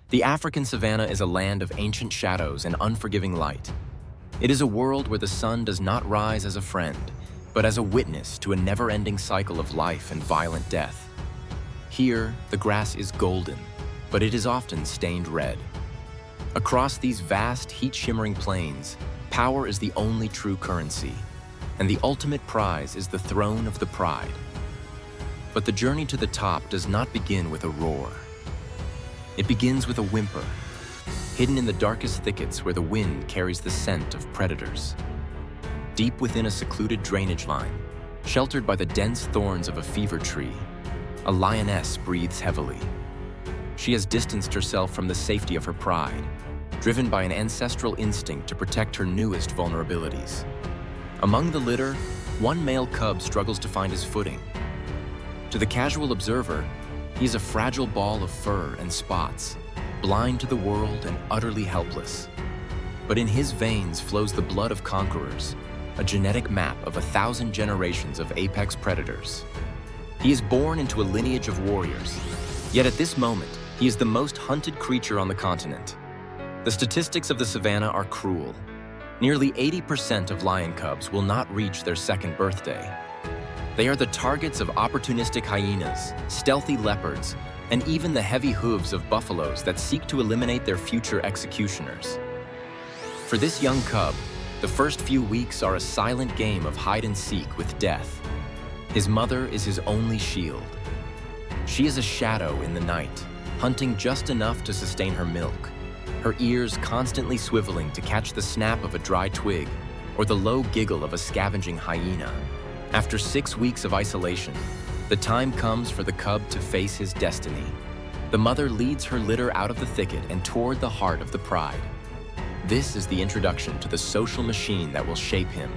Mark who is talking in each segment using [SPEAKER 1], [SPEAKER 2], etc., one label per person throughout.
[SPEAKER 1] The African savanna is a land of ancient shadows and unforgiving light. It is a world where the sun does not rise as a friend, but as a witness to a never-ending cycle of life and violent death. Here, the grass is golden, but it is often stained red. Across these vast, heat-shimmering plains, power is the only true currency, and the ultimate prize is the throne of the pride. But the journey to the top does not begin with a roar. It begins with a whimper, hidden in the darkest thickets where the wind carries the scent of predators. Deep within a secluded drainage line, sheltered by the dense thorns of a fever tree, a lioness breathes heavily. She has distanced herself from the safety of her pride, driven by an ancestral instinct to protect her newest vulnerabilities. Among the litter, one male cub struggles to find his footing. To the casual observer, he is a fragile ball of fur and spots, blind to the world and utterly helpless. But in his veins flows the blood of conquerors, a genetic map of 1,000 generations of apex predators. He is born into a lineage of warriors, yet at this moment, he is the most hunted creature on the continent. The statistics of the savanna are cruel. Nearly 80% of lion cubs will not reach their second birthday. They are the targets of opportunistic hyenas, stealthy leopards, and even the heavy hooves of buffaloes that seek to eliminate their future executioners. For this young cub, the first few weeks are a silent game of hide-and-seek with death. His mother is his only shield. She is a shadow in the night, hunting just enough to sustain her milk, her ears constantly swiveling to catch the snap of a dry twig or the low giggle of a scavenging hyena. After 6 weeks of isolation, the time comes for the cub to face his destiny. The mother leads her litter out of the thicket and toward the heart of the pride. This is the introduction to the social machine that will shape him.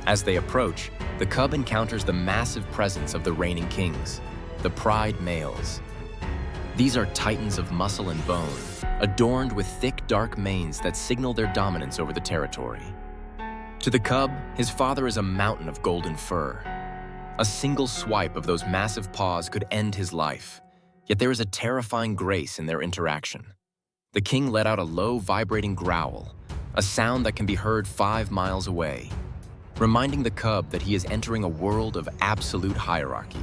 [SPEAKER 1] As they approach, the cub encounters the massive presence of the reigning kings, the pride males. These are titans of muscle and bone, adorned with thick, dark manes that signal their dominance over the territory. To the cub, his father is a mountain of golden fur. A single swipe of those massive paws could end his life, yet there is a terrifying grace in their interaction. The king let out a low, vibrating growl, a sound that can be heard 5 miles away, reminding the cub that he is entering a world of absolute hierarchy.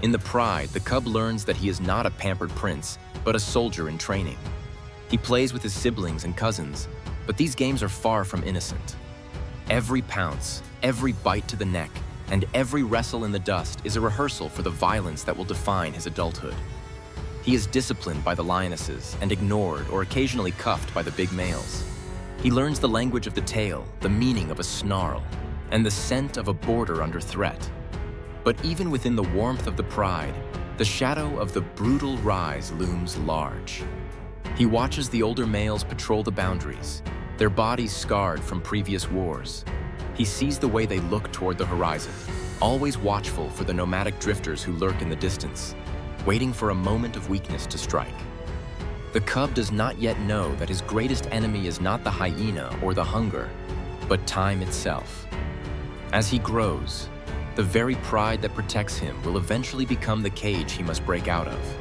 [SPEAKER 1] In the pride, the cub learns that he is not a pampered prince, but a soldier in training. He plays with his siblings and cousins, but these games are far from innocent. Every pounce, every bite to the neck, and every wrestle in the dust is a rehearsal for the violence that will define his adulthood. He is disciplined by the lionesses and ignored or occasionally cuffed by the big males. He learns the language of the tail, the meaning of a snarl, and the scent of a border under threat. But even within the warmth of the pride, the shadow of the brutal rise looms large. He watches the older males patrol the boundaries, their bodies scarred from previous wars. He sees the way they look toward the horizon, always watchful for the nomadic drifters who lurk in the distance, waiting for a moment of weakness to strike. The cub does not yet know that his greatest enemy is not the hyena or the hunger, but time itself. As he grows, the very pride that protects him will eventually become the cage he must break out of.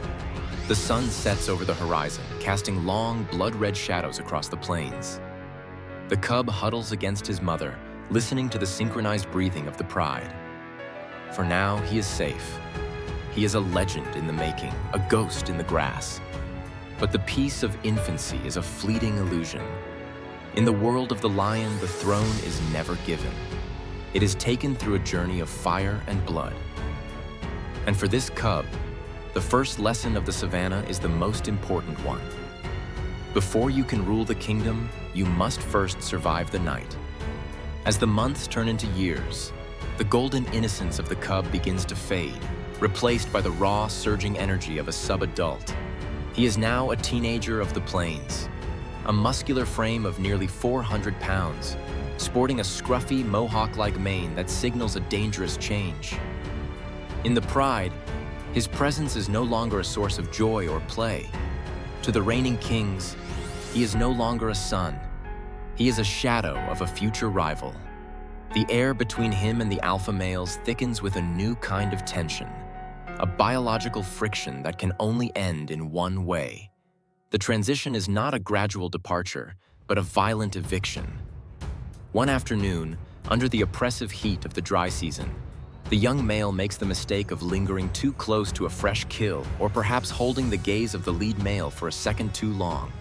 [SPEAKER 1] The sun sets over the horizon, casting long, blood-red shadows across the plains. The cub huddles against his mother, listening to the synchronized breathing of the pride. For now, he is safe. He is a legend in the making, a ghost in the grass. But the peace of infancy is a fleeting illusion. In the world of the lion, the throne is never given. It is taken through a journey of fire and blood. And for this cub, the first lesson of the savanna is the most important one. Before you can rule the kingdom, you must first survive the night. As the months turn into years, the golden innocence of the cub begins to fade, replaced by the raw, surging energy of a sub-adult. He is now a teenager of the plains, a muscular frame of nearly 400 pounds, sporting a scruffy, mohawk-like mane that signals a dangerous change. In the pride, his presence is no longer a source of joy or play. To the reigning kings, he is no longer a son. He is a shadow of a future rival. The air between him and the alpha males thickens with a new kind of tension, a biological friction that can only end in one way: The transition is not a gradual departure, but a violent eviction. One afternoon, under the oppressive heat of the dry season, the young male makes the mistake of lingering too close to a fresh kill, or perhaps holding the gaze of the lead male for a second too long.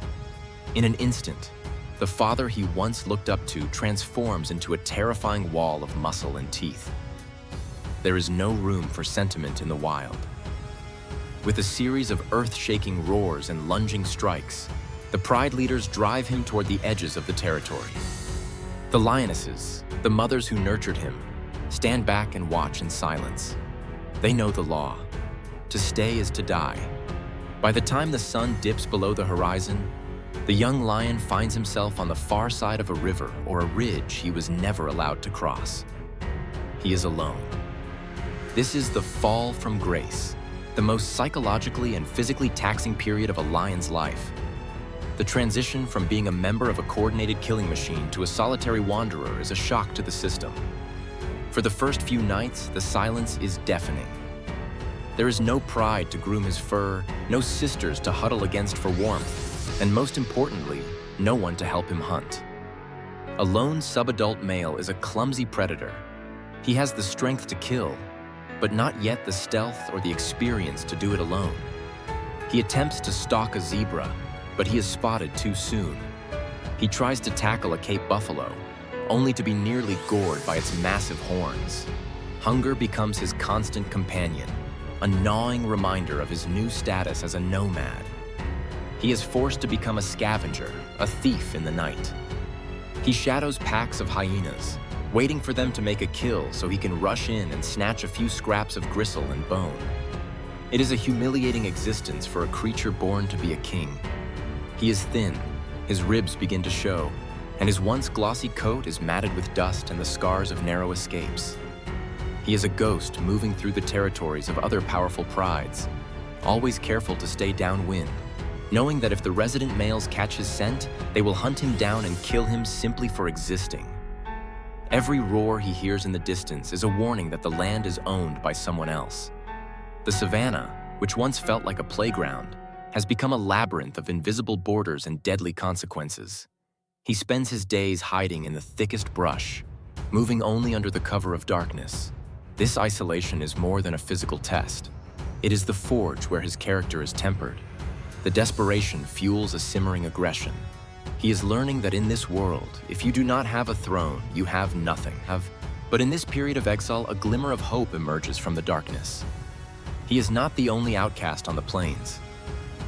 [SPEAKER 1] In an instant, the father he once looked up to transforms into a terrifying wall of muscle and teeth. There is no room for sentiment in the wild. With a series of earth-shaking roars and lunging strikes, the pride leaders drive him toward the edges of the territory. The lionesses, the mothers who nurtured him, stand back and watch in silence. They know the law. To stay is to die. By the time the sun dips below the horizon, the young lion finds himself on the far side of a river or a ridge he was never allowed to cross. He is alone. This is the fall from grace, the most psychologically and physically taxing period of a lion's life. The transition from being a member of a coordinated killing machine to a solitary wanderer is a shock to the system. For the first few nights, the silence is deafening. There is no pride to groom his fur, no sisters to huddle against for warmth, and most importantly, no one to help him hunt. A lone subadult male is a clumsy predator. He has the strength to kill, but not yet the stealth or the experience to do it alone. He attempts to stalk a zebra, but he is spotted too soon. He tries to tackle a Cape buffalo, only to be nearly gored by its massive horns. Hunger becomes his constant companion, a gnawing reminder of his new status as a nomad. He is forced to become a scavenger, a thief in the night. He shadows packs of hyenas, waiting for them to make a kill so he can rush in and snatch a few scraps of gristle and bone. It is a humiliating existence for a creature born to be a king. He is thin, his ribs begin to show, and his once glossy coat is matted with dust and the scars of narrow escapes. He is a ghost moving through the territories of other powerful prides, always careful to stay downwind, knowing that if the resident males catch his scent, they will hunt him down and kill him simply for existing. Every roar he hears in the distance is a warning that the land is owned by someone else. The savanna, which once felt like a playground, has become a labyrinth of invisible borders and deadly consequences. He spends his days hiding in the thickest brush, moving only under the cover of darkness. This isolation is more than a physical test. It is the forge where his character is tempered. The desperation fuels a simmering aggression. He is learning that in this world, if you do not have a throne, you have nothing. But in this period of exile, a glimmer of hope emerges from the darkness. He is not the only outcast on the plains.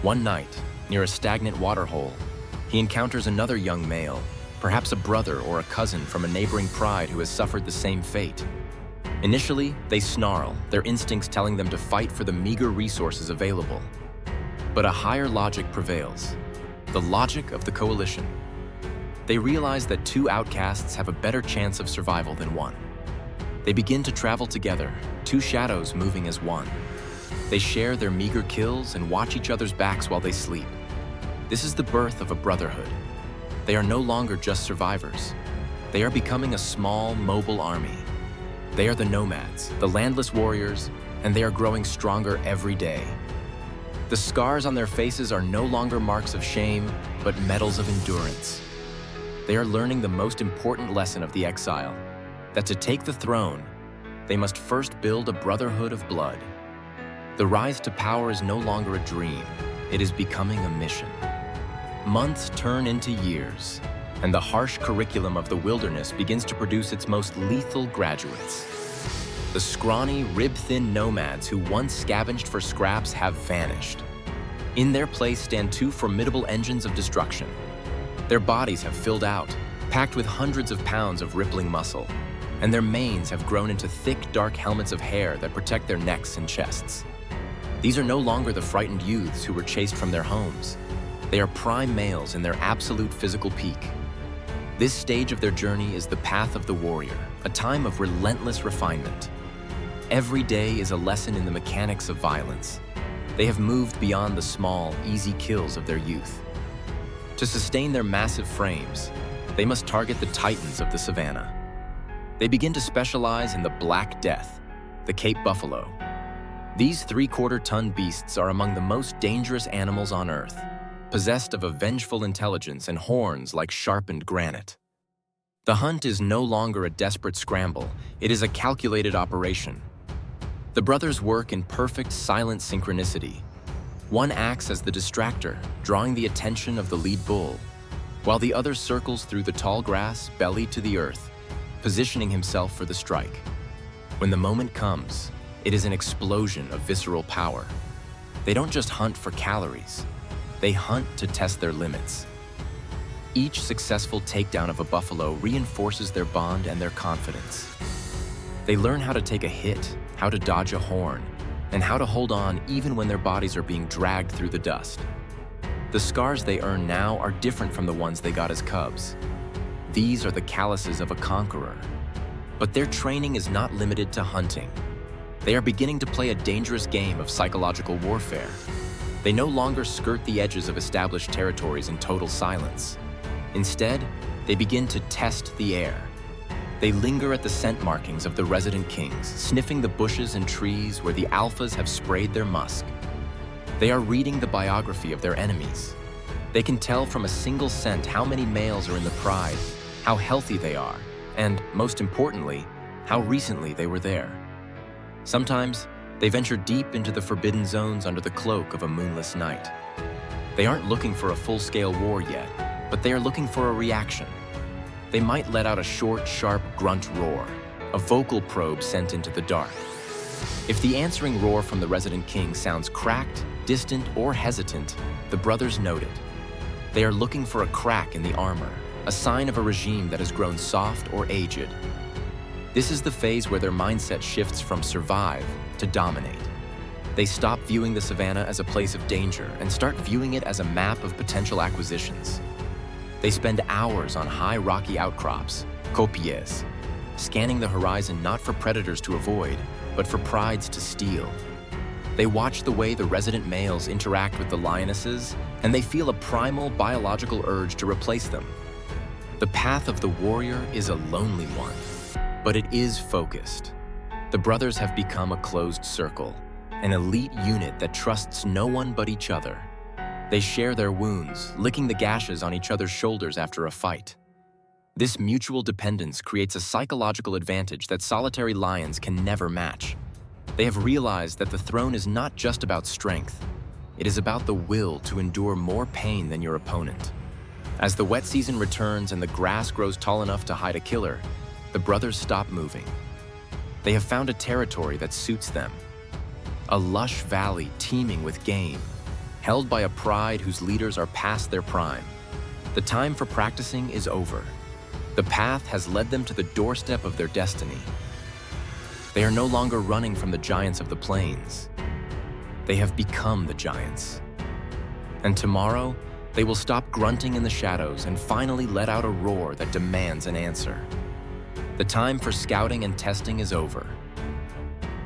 [SPEAKER 1] One night, near a stagnant waterhole, he encounters another young male, perhaps a brother or a cousin from a neighboring pride who has suffered the same fate. Initially, they snarl, their instincts telling them to fight for the meager resources available. But a higher logic prevails, the logic of the coalition. They realize that two outcasts have a better chance of survival than one. They begin to travel together, two shadows moving as one. They share their meager kills and watch each other's backs while they sleep. This is the birth of a brotherhood. They are no longer just survivors. They are becoming a small, mobile army. They are the nomads, the landless warriors, and they are growing stronger every day. The scars on their faces are no longer marks of shame, but medals of endurance. They are learning the most important lesson of the exile, that to take the throne, they must first build a brotherhood of blood. The rise to power is no longer a dream, it is becoming a mission. Months turn into years, and the harsh curriculum of the wilderness begins to produce its most lethal graduates. The scrawny, rib-thin nomads who once scavenged for scraps have vanished. In their place stand two formidable engines of destruction. Their bodies have filled out, packed with hundreds of pounds of rippling muscle, and their manes have grown into thick, dark helmets of hair that protect their necks and chests. These are no longer the frightened youths who were chased from their homes. They are prime males in their absolute physical peak. This stage of their journey is the path of the warrior, a time of relentless refinement. Every day is a lesson in the mechanics of violence. They have moved beyond the small, easy kills of their youth. To sustain their massive frames, they must target the titans of the savanna. They begin to specialize in the Black Death, the Cape buffalo. These 3/4-ton beasts are among the most dangerous animals on Earth, possessed of a vengeful intelligence and horns like sharpened granite. The hunt is no longer a desperate scramble, it is a calculated operation. The brothers work in perfect silent synchronicity. One acts as the distractor, drawing the attention of the lead bull, while the other circles through the tall grass, belly to the earth, positioning himself for the strike. When the moment comes, it is an explosion of visceral power. They don't just hunt for calories, they hunt to test their limits. Each successful takedown of a buffalo reinforces their bond and their confidence. They learn how to take a hit, how to dodge a horn, and how to hold on even when their bodies are being dragged through the dust. The scars they earn now are different from the ones they got as cubs. These are the calluses of a conqueror. But their training is not limited to hunting. They are beginning to play a dangerous game of psychological warfare. They no longer skirt the edges of established territories in total silence. Instead, they begin to test the air. They linger at the scent markings of the resident kings, sniffing the bushes and trees where the alphas have sprayed their musk. They are reading the biography of their enemies. They can tell from a single scent how many males are in the pride, how healthy they are, and, most importantly, how recently they were there. Sometimes, they venture deep into the forbidden zones under the cloak of a moonless night. They aren't looking for a full-scale war yet, but they are looking for a reaction. They might let out a short, sharp grunt roar, a vocal probe sent into the dark. If the answering roar from the resident king sounds cracked, distant, or hesitant, the brothers note it. They are looking for a crack in the armor, a sign of a regime that has grown soft or aged. This is the phase where their mindset shifts from survive to dominate. They stop viewing the savannah as a place of danger and start viewing it as a map of potential acquisitions. They spend hours on high rocky outcrops, kopjes, scanning the horizon not for predators to avoid, but for prides to steal. They watch the way the resident males interact with the lionesses, and they feel a primal biological urge to replace them. The path of the warrior is a lonely one, but it is focused. The brothers have become a closed circle, an elite unit that trusts no one but each other. They share their wounds, licking the gashes on each other's shoulders after a fight. This mutual dependence creates a psychological advantage that solitary lions can never match. They have realized that the throne is not just about strength. It is about the will to endure more pain than your opponent. As the wet season returns and the grass grows tall enough to hide a killer, the brothers stop moving. They have found a territory that suits them. A lush valley teeming with game, held by a pride whose leaders are past their prime. The time for practicing is over. The path has led them to the doorstep of their destiny. They are no longer running from the giants of the plains. They have become the giants. And tomorrow, they will stop grunting in the shadows and finally let out a roar that demands an answer. The time for scouting and testing is over.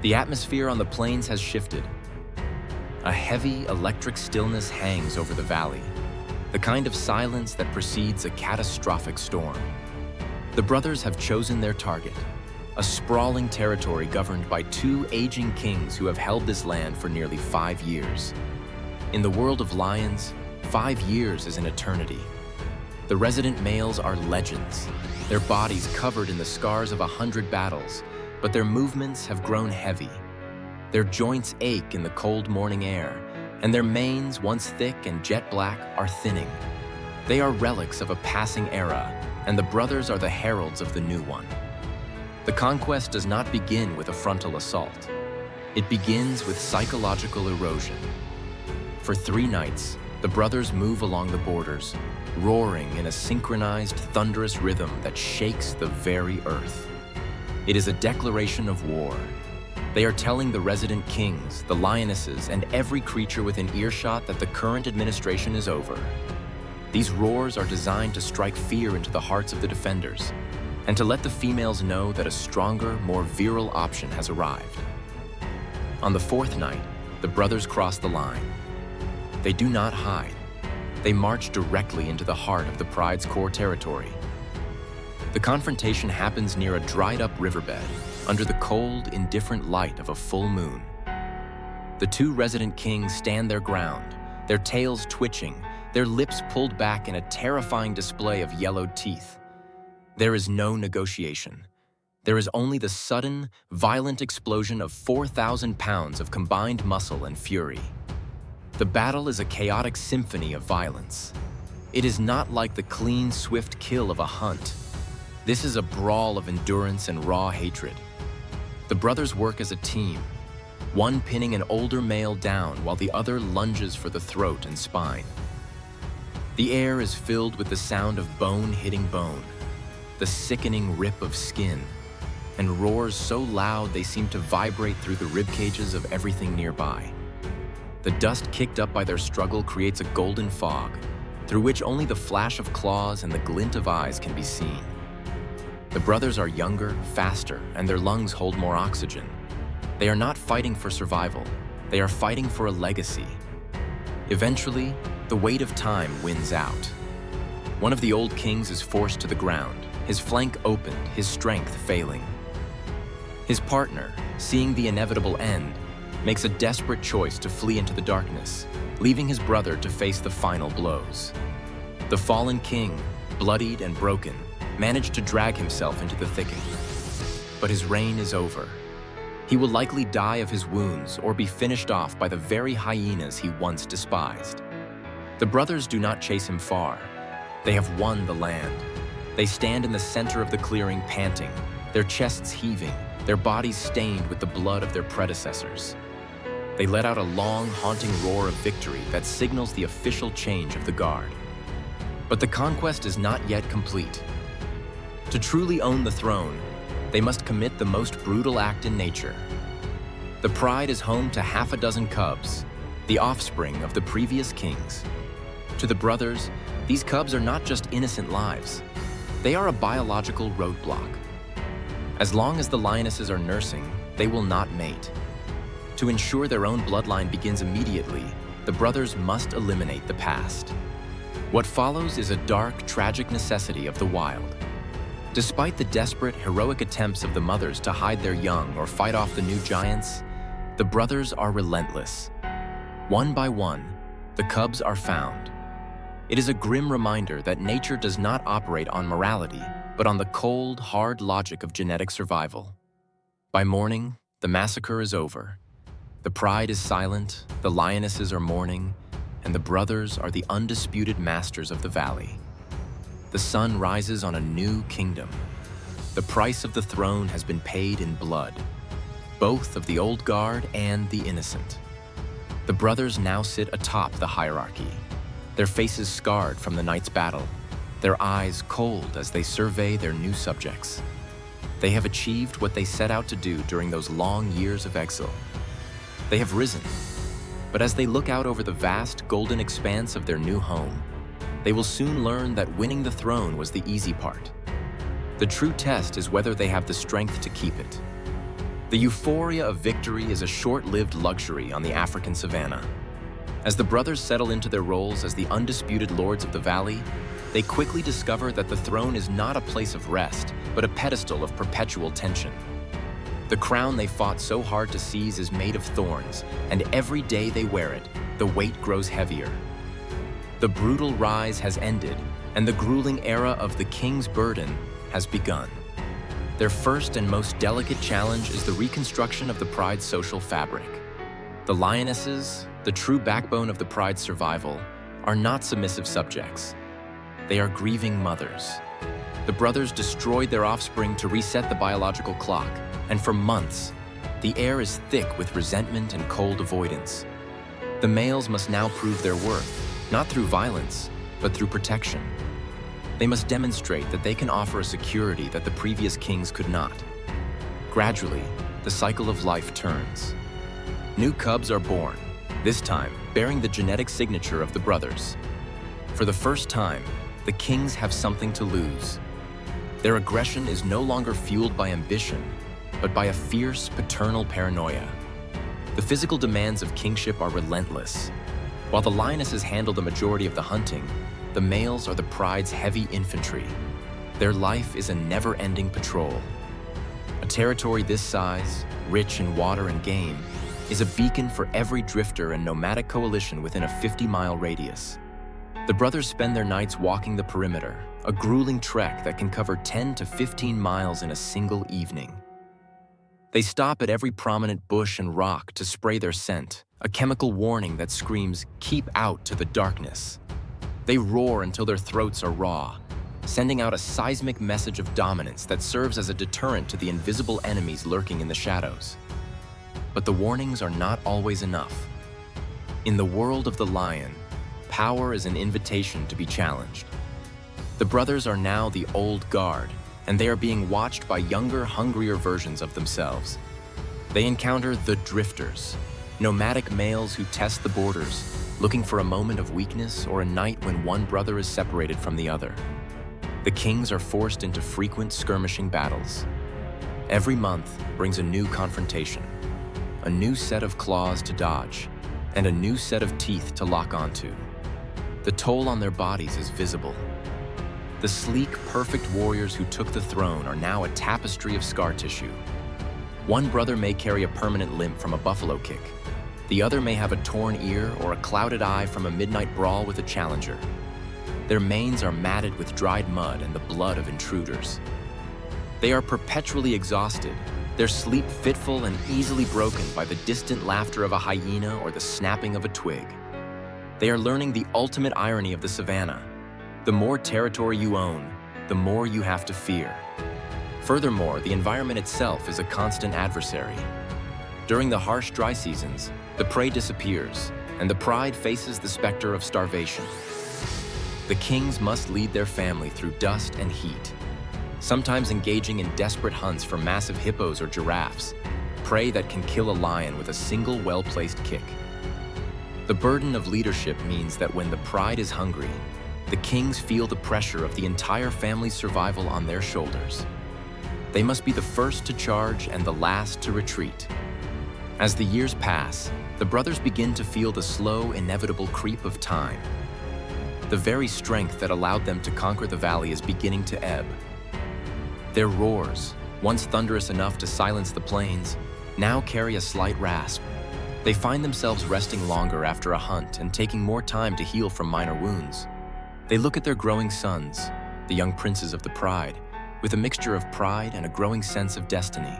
[SPEAKER 1] The atmosphere on the plains has shifted. A heavy electric stillness hangs over the valley, the kind of silence that precedes a catastrophic storm. The brothers have chosen their target, a sprawling territory governed by two aging kings who have held this land for nearly 5 years. In the world of lions, 5 years is an eternity. The resident males are legends, their bodies covered in the scars of 100 battles, but their movements have grown heavy. Their joints ache in the cold morning air, and their manes, once thick and jet black, are thinning. They are relics of a passing era, and the brothers are the heralds of the new one. The conquest does not begin with a frontal assault. It begins with psychological erosion. For 3 nights, the brothers move along the borders, roaring in a synchronized, thunderous rhythm that shakes the very earth. It is a declaration of war. They are telling the resident kings, the lionesses, and every creature within earshot that the current administration is over. These roars are designed to strike fear into the hearts of the defenders, and to let the females know that a stronger, more virile option has arrived. On the 4th night, the brothers cross the line. They do not hide. They march directly into the heart of the pride's core territory. The confrontation happens near a dried-up riverbed, under the cold, indifferent light of a full moon. The 2 resident kings stand their ground, their tails twitching, their lips pulled back in a terrifying display of yellowed teeth. There is no negotiation. There is only the sudden, violent explosion of 4,000 pounds of combined muscle and fury. The battle is a chaotic symphony of violence. It is not like the clean, swift kill of a hunt. This is a brawl of endurance and raw hatred. The brothers work as a team, one pinning an older male down while the other lunges for the throat and spine. The air is filled with the sound of bone hitting bone, the sickening rip of skin, and roars so loud they seem to vibrate through the rib cages of everything nearby. The dust kicked up by their struggle creates a golden fog, through which only the flash of claws and the glint of eyes can be seen. The brothers are younger, faster, and their lungs hold more oxygen. They are not fighting for survival. They are fighting for a legacy. Eventually, the weight of time wins out. One of the old kings is forced to the ground, his flank opened, his strength failing. His partner, seeing the inevitable end, makes a desperate choice to flee into the darkness, leaving his brother to face the final blows. The fallen king, bloodied and broken, managed to drag himself into the thicket. But his reign is over. He will likely die of his wounds or be finished off by the very hyenas he once despised. The brothers do not chase him far. They have won the land. They stand in the center of the clearing panting, their chests heaving, their bodies stained with the blood of their predecessors. They let out a long, haunting roar of victory that signals the official change of the guard. But the conquest is not yet complete. To truly own the throne, they must commit the most brutal act in nature. The Pride is home to half a dozen cubs, the offspring of the previous kings. To the brothers, these cubs are not just innocent lives. They are a biological roadblock. As long as the lionesses are nursing, they will not mate. To ensure their own bloodline begins immediately, the brothers must eliminate the past. What follows is a dark, tragic necessity of the wild. Despite the desperate, heroic attempts of the mothers to hide their young or fight off the new giants, the brothers are relentless. One by one, the cubs are found. It is a grim reminder that nature does not operate on morality, but on the cold, hard logic of genetic survival. By morning, the massacre is over. The pride is silent, the lionesses are mourning, and the brothers are the undisputed masters of the valley. The sun rises on a new kingdom. The price of the throne has been paid in blood, both of the old guard and the innocent. The brothers now sit atop the hierarchy, their faces scarred from the night's battle, their eyes cold as they survey their new subjects. They have achieved what they set out to do during those long years of exile. They have risen, but as they look out over the vast golden expanse of their new home, they will soon learn that winning the throne was the easy part. The true test is whether they have the strength to keep it. The euphoria of victory is a short-lived luxury on the African savanna. As the brothers settle into their roles as the undisputed lords of the valley, they quickly discover that the throne is not a place of rest, but a pedestal of perpetual tension. The crown they fought so hard to seize is made of thorns, and every day they wear it, the weight grows heavier. The brutal rise has ended, and the grueling era of the king's burden has begun. Their first and most delicate challenge is the reconstruction of the pride's social fabric. The lionesses, the true backbone of the pride's survival, are not submissive subjects. They are grieving mothers. The brothers destroyed their offspring to reset the biological clock, and for months, the air is thick with resentment and cold avoidance. The males must now prove their worth, not through violence, but through protection. They must demonstrate that they can offer a security that the previous kings could not. Gradually, the cycle of life turns. New cubs are born, this time bearing the genetic signature of the brothers. For the first time, the kings have something to lose. Their aggression is no longer fueled by ambition, but by a fierce paternal paranoia. The physical demands of kingship are relentless. While the lionesses handle the majority of the hunting, the males are the pride's heavy infantry. Their life is a never-ending patrol. A territory this size, rich in water and game, is a beacon for every drifter and nomadic coalition within a 50-mile radius. The brothers spend their nights walking the perimeter, a grueling trek that can cover 10 to 15 miles in a single evening. They stop at every prominent bush and rock to spray their scent, a chemical warning that screams, "Keep out," to the darkness. They roar until their throats are raw, sending out a seismic message of dominance that serves as a deterrent to the invisible enemies lurking in the shadows. But the warnings are not always enough. In the world of the lion, power is an invitation to be challenged. The brothers are now the old guard, and they are being watched by younger, hungrier versions of themselves. They encounter the drifters, nomadic males who test the borders, looking for a moment of weakness or a night when one brother is separated from the other. The kings are forced into frequent skirmishing battles. Every month brings a new confrontation, a new set of claws to dodge, and a new set of teeth to lock onto. The toll on their bodies is visible. The sleek, perfect warriors who took the throne are now a tapestry of scar tissue. One brother may carry a permanent limp from a buffalo kick. The other may have a torn ear or a clouded eye from a midnight brawl with a challenger. Their manes are matted with dried mud and the blood of intruders. They are perpetually exhausted, their sleep fitful and easily broken by the distant laughter of a hyena or the snapping of a twig. They are learning the ultimate irony of the savannah. The more territory you own, the more you have to fear. Furthermore, the environment itself is a constant adversary. During the harsh dry seasons, the prey disappears, and the pride faces the specter of starvation. The kings must lead their family through dust and heat, sometimes engaging in desperate hunts for massive hippos or giraffes, prey that can kill a lion with a single well-placed kick. The burden of leadership means that when the pride is hungry, the kings feel the pressure of the entire family's survival on their shoulders. They must be the first to charge and the last to retreat. As the years pass, the brothers begin to feel the slow, inevitable creep of time. The very strength that allowed them to conquer the valley is beginning to ebb. Their roars, once thunderous enough to silence the plains, now carry a slight rasp. They find themselves resting longer after a hunt and taking more time to heal from minor wounds. They look at their growing sons, the young princes of the pride, with a mixture of pride and a growing sense of destiny.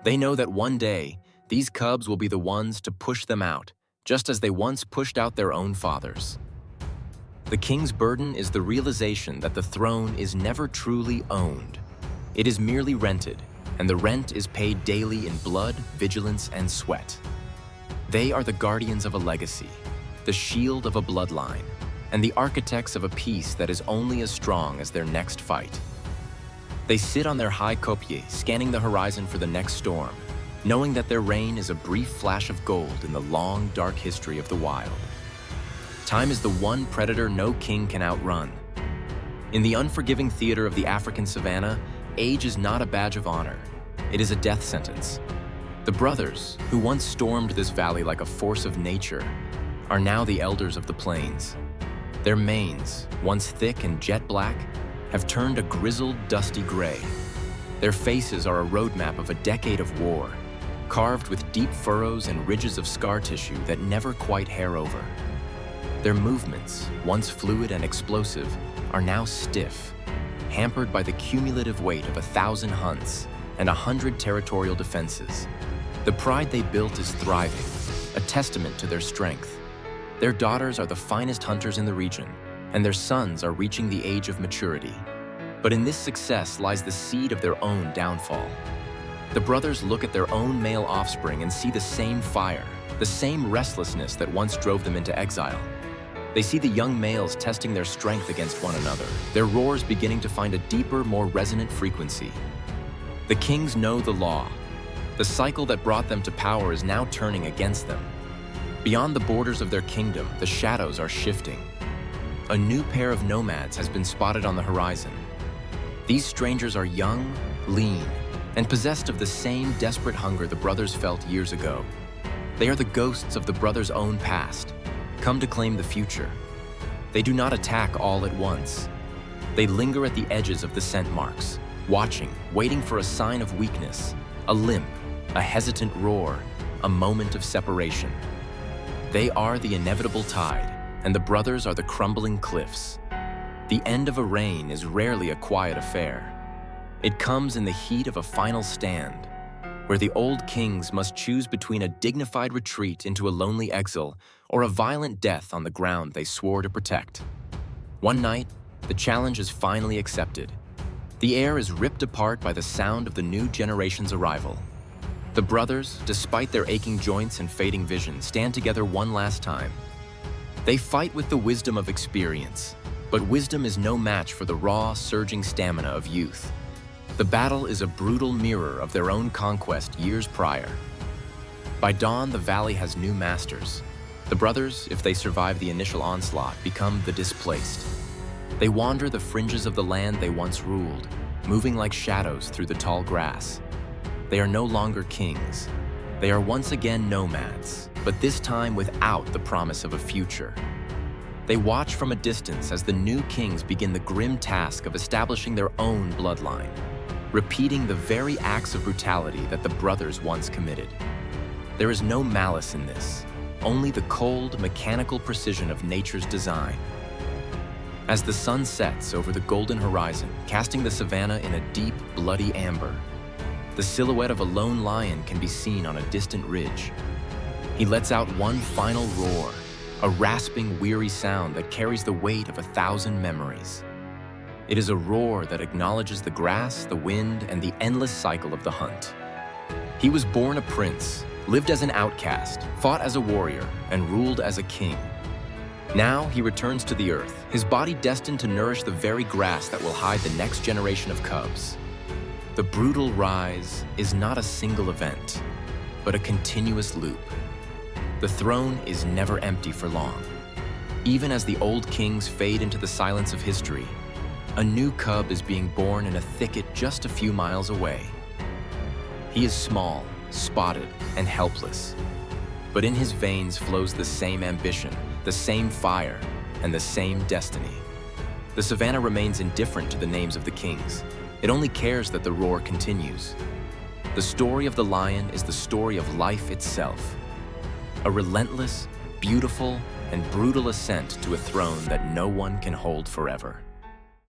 [SPEAKER 1] They know that one day, these cubs will be the ones to push them out, just as they once pushed out their own fathers. The king's burden is the realization that the throne is never truly owned. It is merely rented, and the rent is paid daily in blood, vigilance, and sweat. They are the guardians of a legacy, the shield of a bloodline, and the architects of a peace that is only as strong as their next fight. They sit on their high kopje, scanning the horizon for the next storm, knowing that their reign is a brief flash of gold in the long, dark history of the wild. Time is the one predator no king can outrun. In the unforgiving theater of the African savannah, age is not a badge of honor. It is a death sentence. The brothers, who once stormed this valley like a force of nature, are now the elders of the plains. Their manes, once thick and jet black, have turned a grizzled, dusty gray. Their faces are a roadmap of a decade of war, carved with deep furrows and ridges of scar tissue that never quite hair over. Their movements, once fluid and explosive, are now stiff, hampered by the cumulative weight of 1,000 hunts and 100 territorial defenses. The pride they built is thriving, a testament to their strength. Their daughters are the finest hunters in the region, and their sons are reaching the age of maturity. But in this success lies the seed of their own downfall. The brothers look at their own male offspring and see the same fire, the same restlessness that once drove them into exile. They see the young males testing their strength against one another, their roars beginning to find a deeper, more resonant frequency. The kings know the law. The cycle that brought them to power is now turning against them. Beyond the borders of their kingdom, the shadows are shifting. A new pair of nomads has been spotted on the horizon. These strangers are young, lean, and possessed of the same desperate hunger the brothers felt years ago. They are the ghosts of the brothers' own past, come to claim the future. They do not attack all at once. They linger at the edges of the scent marks, watching, waiting for a sign of weakness, a limp, a hesitant roar, a moment of separation. They are the inevitable tide, and the brothers are the crumbling cliffs. The end of a reign is rarely a quiet affair. It comes in the heat of a final stand, where the old kings must choose between a dignified retreat into a lonely exile or a violent death on the ground they swore to protect. One night, the challenge is finally accepted. The air is ripped apart by the sound of the new generation's arrival. The brothers, despite their aching joints and fading vision, stand together one last time. They fight with the wisdom of experience, but wisdom is no match for the raw, surging stamina of youth. The battle is a brutal mirror of their own conquest years prior. By dawn, the valley has new masters. The brothers, if they survive the initial onslaught, become the displaced. They wander the fringes of the land they once ruled, moving like shadows through the tall grass. They are no longer kings. They are once again nomads, but this time without the promise of a future. They watch from a distance as the new kings begin the grim task of establishing their own bloodline, repeating the very acts of brutality that the brothers once committed. There is no malice in this, only the cold, mechanical precision of nature's design. As the sun sets over the golden horizon, casting the savanna in a deep, bloody amber, the silhouette of a lone lion can be seen on a distant ridge. He lets out one final roar, a rasping, weary sound that carries the weight of 1,000 memories. It is a roar that acknowledges the grass, the wind, and the endless cycle of the hunt. He was born a prince, lived as an outcast, fought as a warrior, and ruled as a king. Now he returns to the earth, his body destined to nourish the very grass that will hide the next generation of cubs. The brutal rise is not a single event, but a continuous loop. The throne is never empty for long. Even as the old kings fade into the silence of history, a new cub is being born in a thicket just a few miles away. He is small, spotted, and helpless, but in his veins flows the same ambition, the same fire, and the same destiny. The savanna remains indifferent to the names of the kings. It only cares that the roar continues. The story of the lion is the story of life itself. A relentless, beautiful, and brutal ascent to a throne that no one can hold forever.